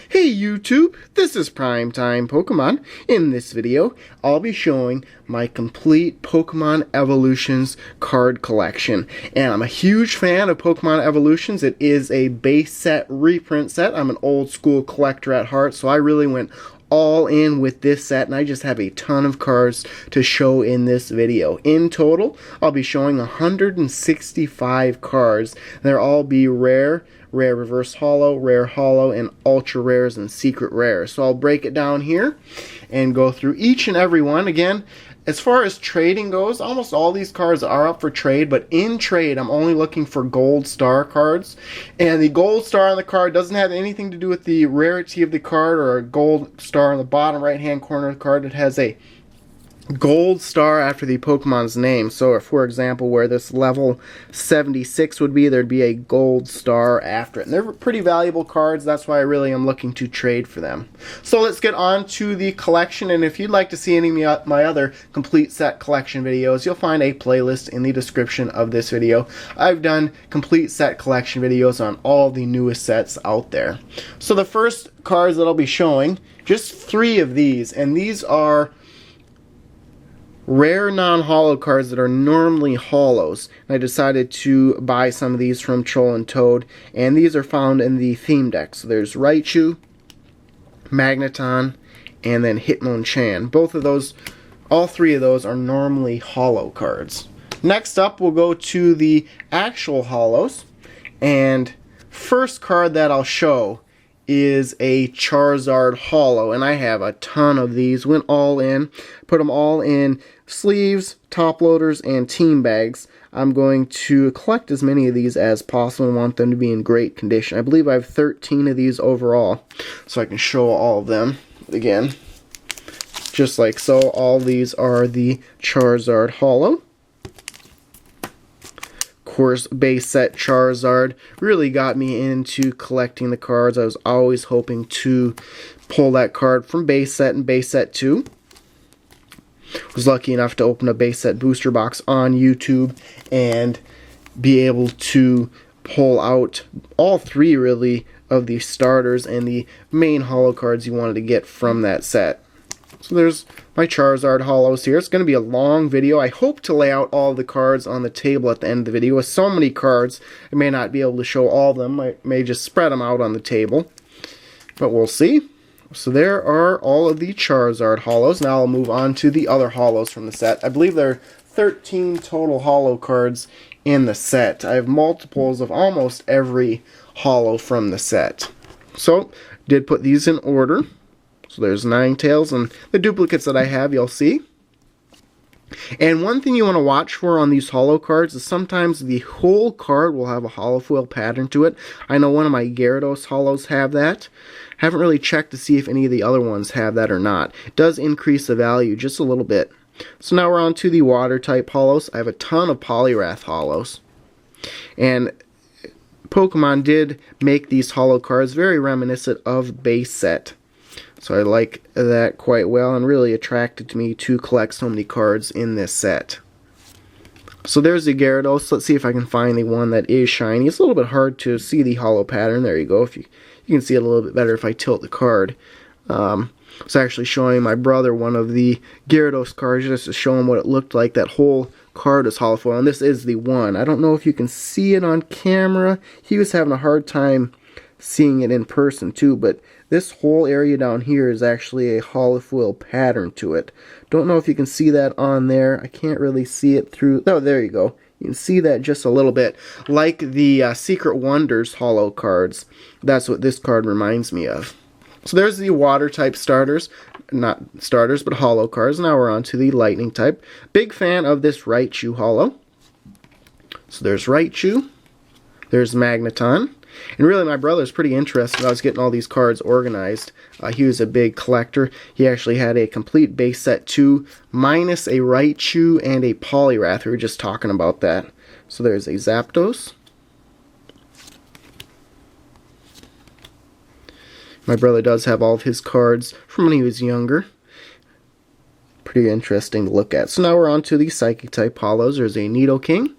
Hey YouTube, this is Primetime Pokemon. In this video, I'll be showing my complete Pokemon Evolutions card collection. And I'm a huge fan of Pokemon Evolutions. It is a base set reprint set. I'm an old school collector at heart, so I really went all in with this set, and I just have a ton of cards to show in this video. In total, I'll be showing 165 cards. They'll all be rare reverse holo, rare holo, and ultra rares and secret rares. So I'll break it down here and go through each and every one. Again, as far as trading goes, almost all these cards are up for trade, but in trade, I'm only looking for gold star cards. And the gold star on the card doesn't have anything to do with the rarity of the card or a gold star on the bottom right-hand corner of the card. It has a gold star after the Pokemon's name. So if, for example, where this level 76 would be, there'd be a gold star after it. And they're pretty valuable cards. That's why I really am looking to trade for them. So let's get on to the collection. And if you'd like to see any of my other complete set collection videos, you'll find a playlist in the description of this video. I've done complete set collection videos on all the newest sets out there. So the first cards that I'll be showing, just 3 of these, and these are rare non-holo cards that are normally holos. And I decided to buy some of these from Troll and Toad, and these are found in the theme deck. So there's Raichu, Magneton, and then Hitmonchan. Both of those, all 3 of those are normally holo cards. Next up, we'll go to the actual holos, and first card that I'll show is a Charizard holo, and I have a ton of these. Went all in, put them all in sleeves, top loaders, and team bags. I'm going to collect as many of these as possible and want them to be in great condition. I believe I have 13 of these overall, so I can show all of them again. Just like so, all these are the Charizard holo. Course, base set Charizard really got me into collecting the cards. I was always hoping to pull that card from base set and base set 2. Was lucky enough to open a base set booster box on YouTube and be able to pull out all 3 really of the starters and the main holo cards you wanted to get from that set. So there's my Charizard holos here. It's going to be a long video. I hope to lay out all the cards on the table at the end of the video. With so many cards, I may not be able to show all of them. I may just spread them out on the table, but we'll see. So there are all of the Charizard holos. Now I'll move on to the other holos from the set. I believe there are 13 total holo cards in the set. I have multiples of almost every holo from the set. So, did put these in order. So there's Ninetales, and the duplicates that I have, you'll see. And one thing you want to watch for on these holo cards is sometimes the whole card will have a holofoil pattern to it. I know one of my Gyarados holos have that. Haven't really checked to see if any of the other ones have that or not. It does increase the value just a little bit. So now we're on to the water type holos. I have a ton of Poliwrath holos. And Pokemon did make these holo cards very reminiscent of base set. So I like that quite well, and really attracted me to collect so many cards in this set. So there's the Gyarados. Let's see if I can find the one that is shiny. It's a little bit hard to see the holo pattern. There you go. If you can see it a little bit better if I tilt the card. I was actually showing my brother one of the Gyarados cards just to show him what it looked like. That whole card is holofoil, and this is the one. I don't know if you can see it on camera. He was having a hard time seeing it in person too, but this whole area down here is actually a holofoil pattern to it. Don't know if you can see that on there. I can't really see it through. Oh, there you go. You can see that just a little bit. Like the Secret Wonders holo cards. That's what this card reminds me of. So there's the water type starters. Not starters, but holo cards. Now we're on to the lightning type. Big fan of this Raichu holo. So there's Raichu. There's Magneton. And really, my brother's pretty interested. I was getting all these cards organized. He was a big collector. He actually had a complete base set 2, minus a Raichu and a Poliwrath. We were just talking about that. So there's a Zapdos. My brother does have all of his cards from when he was younger. Pretty interesting to look at. So now we're on to the Psychic type holos. There's a Nidoking.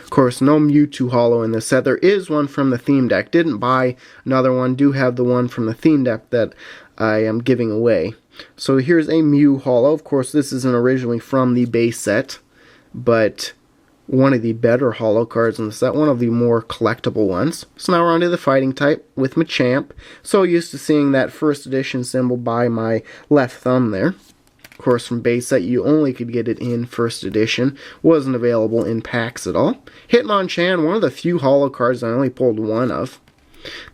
Of course, no Mewtwo Holo in this set. There is one from the theme deck. Didn't buy another one. Do have the one from the theme deck that I am giving away. So here's a Mew Holo. Of course, this isn't originally from the base set, but one of the better Holo cards in the set, one of the more collectible ones. So now we're on to the fighting type with Machamp. So used to seeing that first edition symbol by my left thumb there. Of course, from base set, you only could get it in first edition. Wasn't available in packs at all. Hitmonchan, one of the few Holo cards I only pulled one of.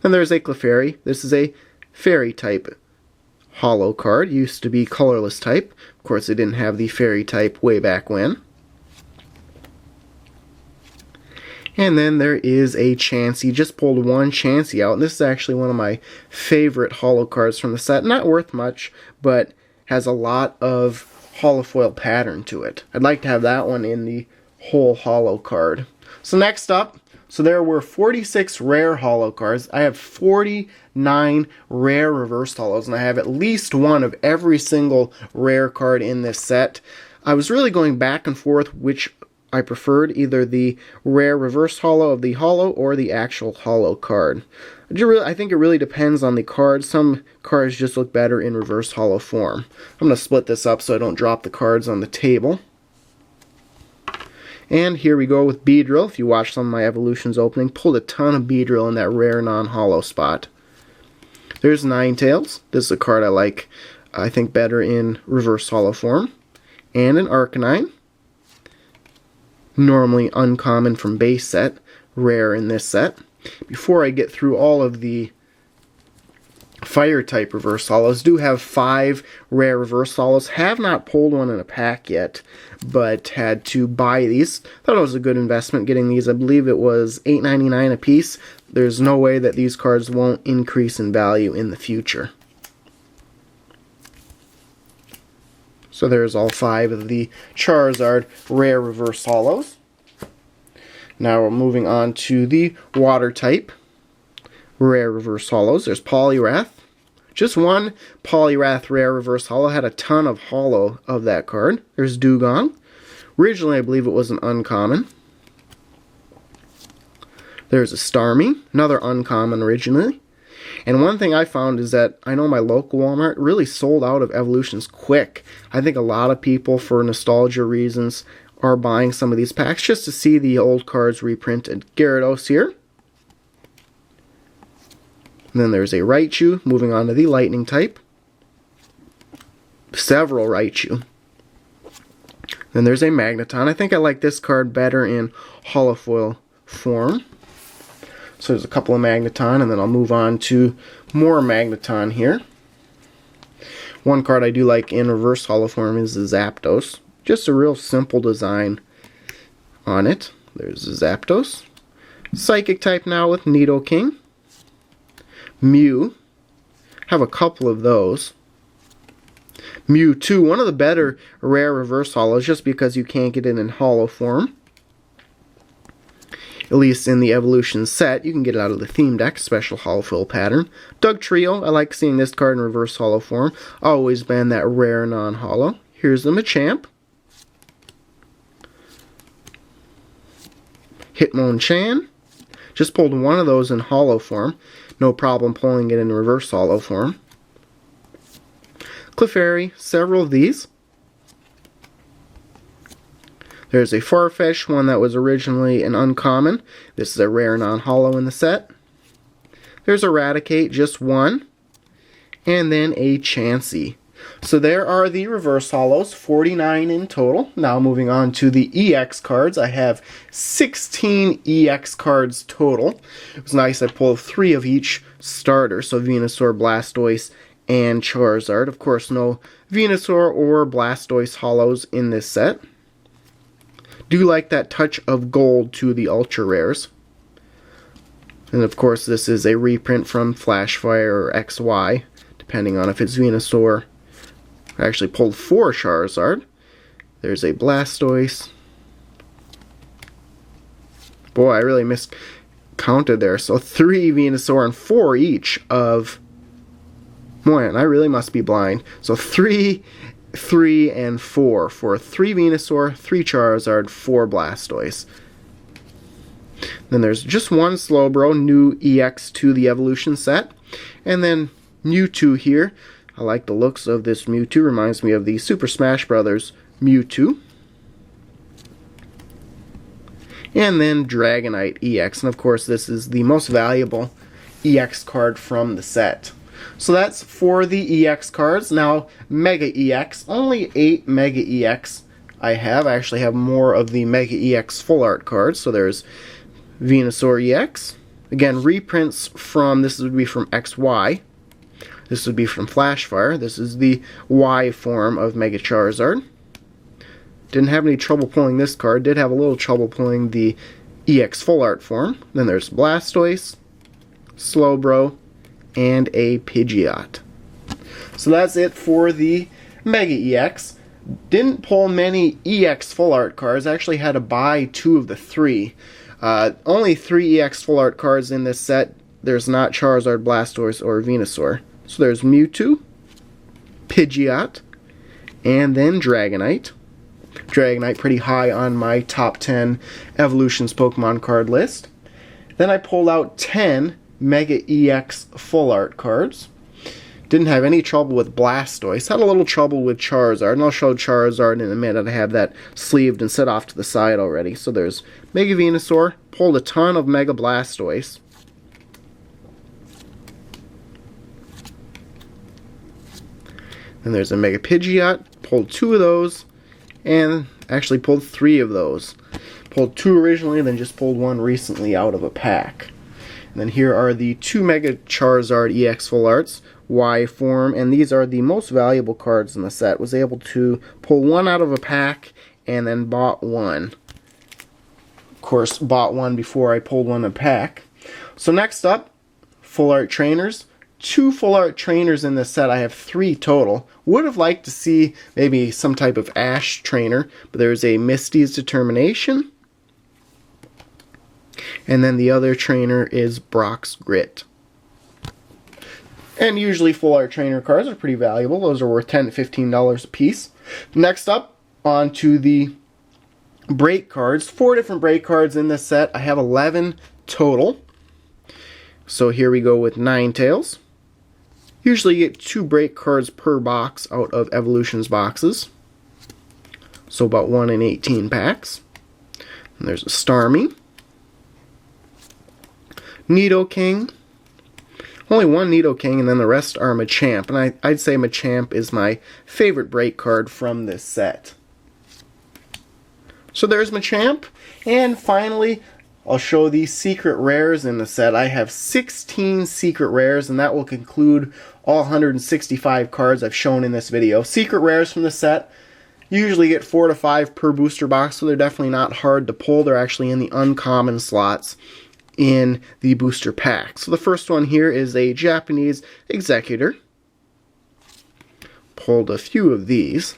Then there's a Clefairy. This is a Fairy type Holo card. Used to be colorless type. Of course, it didn't have the Fairy type way back when. And then there is a Chansey. Just pulled one Chansey out. And this is actually one of my favorite Holo cards from the set. Not worth much, but has a lot of holofoil pattern to it. I'd like to have that one in the whole Holo card. So next up, so there were 46 rare Holo cards. I have 49 rare reverse Holos, and I have at least one of every single rare card in this set. I was really going back and forth which I preferred, either the rare reverse holo of the holo or the actual holo card. I think it really depends on the card. Some cards just look better in reverse holo form. I'm going to split this up so I don't drop the cards on the table. And here we go with Beedrill. If you watch some of my Evolutions opening, pulled a ton of Beedrill in that rare non-holo spot. There's Ninetales. This is a card I like, I think, better in reverse holo form. And an Arcanine. Normally uncommon from base set, rare in this set. Before I get through all of the fire type reverse holos, do have 5 rare reverse holos. Have not pulled one in a pack yet, but had to buy these. Thought it was a good investment getting these. I believe it was $8.99 a piece. There's no way that these cards won't increase in value in the future. So there's all 5 of the Charizard rare reverse holos. Now we're moving on to the water type rare reverse holos. There's Poliwrath. Just one Poliwrath rare reverse holo. Had a ton of holo of that card. There's Dugong. Originally, I believe it was an uncommon. There's a Starmie. Another uncommon originally. And one thing I found is that I know my local Walmart really sold out of Evolutions quick. I think a lot of people, for nostalgia reasons, are buying some of these packs just to see the old cards reprinted. Gyarados here. And then there's a Raichu, moving on to the Lightning type. Several Raichu. Then there's a Magneton. I think I like this card better in holofoil form. So there's a couple of Magneton, and then I'll move on to more Magneton here. One card I do like in reverse holo form is the Zapdos. Just a real simple design on it. There's the Zapdos. Psychic type now with Nidoking. Mew. Have a couple of those. Mewtwo, one of the better rare reverse holos, just because you can't get it in holo form. At least in the Evolution set, you can get it out of the theme deck, special holofoil pattern. Dugtrio, I like seeing this card in reverse holo form. Always been that rare non-holo. Here's the Machamp. Hitmonchan. Just pulled one of those in holo form. No problem pulling it in reverse holo form. Clefairy, several of these. There's a Farfetch, one that was originally an uncommon. This is a rare non-holo in the set. There's Eradicate, just one. And then a Chansey. So there are the reverse holos, 49 in total. Now moving on to the EX cards. I have 16 EX cards total. It was nice I pulled 3 of each starter, so Venusaur, Blastoise, and Charizard. Of course, no Venusaur or Blastoise holos in this set. Do like that touch of gold to the ultra rares. And of course, this is a reprint from Flashfire or XY, depending on if it's Venusaur. I actually pulled 4 Charizard. There's a Blastoise. Boy, I really miscounted there. So 3 Venusaur and 4 each of... Boy, and I really must be blind. So 3, and 4 for 3 Venusaur, 3 Charizard, 4 Blastoise. Then there's just one Slowbro, new EX to the Evolution set. And then Mewtwo here. I like the looks of this Mewtwo. Reminds me of the Super Smash Bros. Mewtwo. And then Dragonite EX. And of course this is the most valuable EX card from the set. So that's for the EX cards. Now Mega EX. Only 8 Mega EX I have. I actually have more of the Mega EX full art cards. So there's Venusaur EX. Again, reprints from, this would be from XY. This would be from Flashfire. This is the Y form of Mega Charizard. Didn't have any trouble pulling this card. Did have a little trouble pulling the EX full art form. Then there's Blastoise, Slowbro, and a Pidgeot. So that's it for the Mega EX. Didn't pull many EX full art cards. I actually had to buy 2 of the 3. Only 3 EX full art cards in this set. There's not Charizard, Blastoise, or Venusaur. So there's Mewtwo, Pidgeot, and then Dragonite. Dragonite pretty high on my top 10 Evolutions Pokemon card list. Then I pulled out 10 Mega EX full art cards. Didn't have any trouble with Blastoise. Had a little trouble with Charizard, and I'll show Charizard in a minute. I have that sleeved and set off to the side already. So there's Mega Venusaur. Pulled a ton of Mega Blastoise. Then there's a Mega Pidgeot. Pulled 2 of those. And actually pulled 3 of those. Pulled 2 originally, then just pulled 1 recently out of a pack. And then here are the 2 Mega Charizard EX full arts, Y form, and these are the most valuable cards in the set. Was able to pull 1 out of a pack and then bought 1. Of course, bought 1 before I pulled 1 in a pack. So next up, full art trainers. 2 full art trainers in this set. I have 3 total. Would have liked to see maybe some type of Ash trainer, but there's a Misty's Determination. And then the other trainer is Brock's Grit. And usually full art trainer cards are pretty valuable. Those are worth $10 to $15 a piece. Next up, on to the break cards. 4 different break cards in this set. I have 11 total. So here we go with Ninetales. Usually you get 2 break cards per box out of Evolutions boxes. So about 1 in 18 packs. And there's a Starmie. Nidoking. Only 1 Nidoking, and then the rest are Machamp. And I'd say Machamp is my favorite break card from this set. So there's Machamp. And finally, I'll show the secret rares in the set. I have 16 secret rares, and that will conclude all 165 cards I've shown in this video. Secret rares from the set usually get 4 to 5 per booster box, so they're definitely not hard to pull. They're actually in the uncommon slots in the booster pack. So the first one here is a Japanese Executor. Pulled a few of these.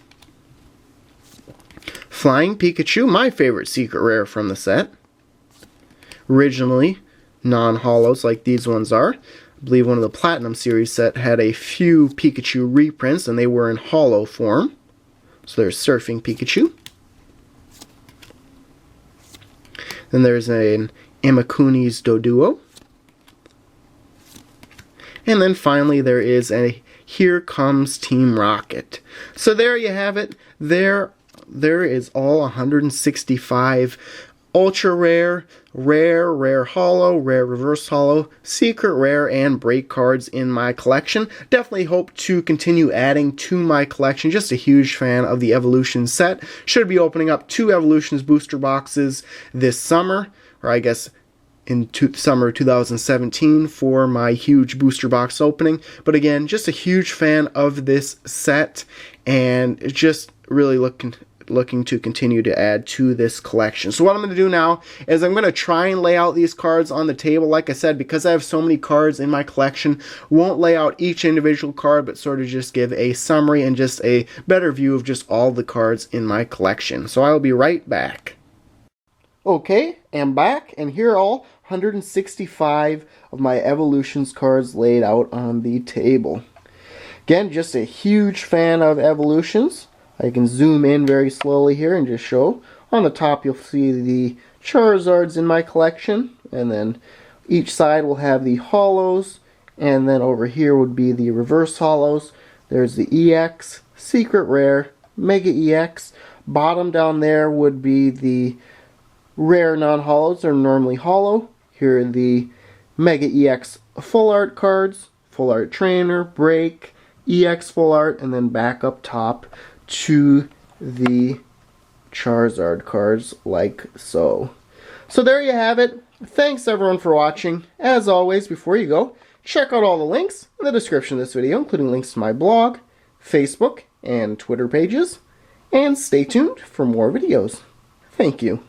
Flying Pikachu, my favorite secret rare from the set. Originally non-holos like these ones are. I believe one of the Platinum Series set had a few Pikachu reprints and they were in holo form. So there's Surfing Pikachu. Then there's an Imakuni's Doduo. And then finally there is a Here Comes Team Rocket. So there you have it. There is all 165 ultra rare, rare holo, rare reverse holo, secret rare, and break cards in my collection. Definitely hope to continue adding to my collection. Just a huge fan of the Evolution set. Should be opening up 2 Evolutions booster boxes this summer, or I guess in summer 2017 for my huge booster box opening. But again, just a huge fan of this set, and just really looking to continue to add to this collection. So what I'm going to do now is I'm going to try and lay out these cards on the table. Like I said, because I have so many cards in my collection, won't lay out each individual card, but sort of just give a summary and just a better view of just all the cards in my collection. So I'll be right back. Okay, I'm back, and here are all 165 of my Evolutions cards laid out on the table. Again, just a huge fan of Evolutions. I can zoom in very slowly here and just show. On the top you'll see the Charizards in my collection, and then each side will have the Holos, and then over here would be the reverse Holos. There's the EX, Secret Rare, Mega EX. Bottom down there would be the Rare Non-Holos, or normally Holo. Here are the Mega EX Full Art cards, Full Art Trainer, Break, EX Full Art, and then back up top to the Charizard cards like so. So there you have it. Thanks everyone for watching. As always, before you go, check out all the links in the description of this video, including links to my blog, Facebook, and Twitter pages. And stay tuned for more videos. Thank you.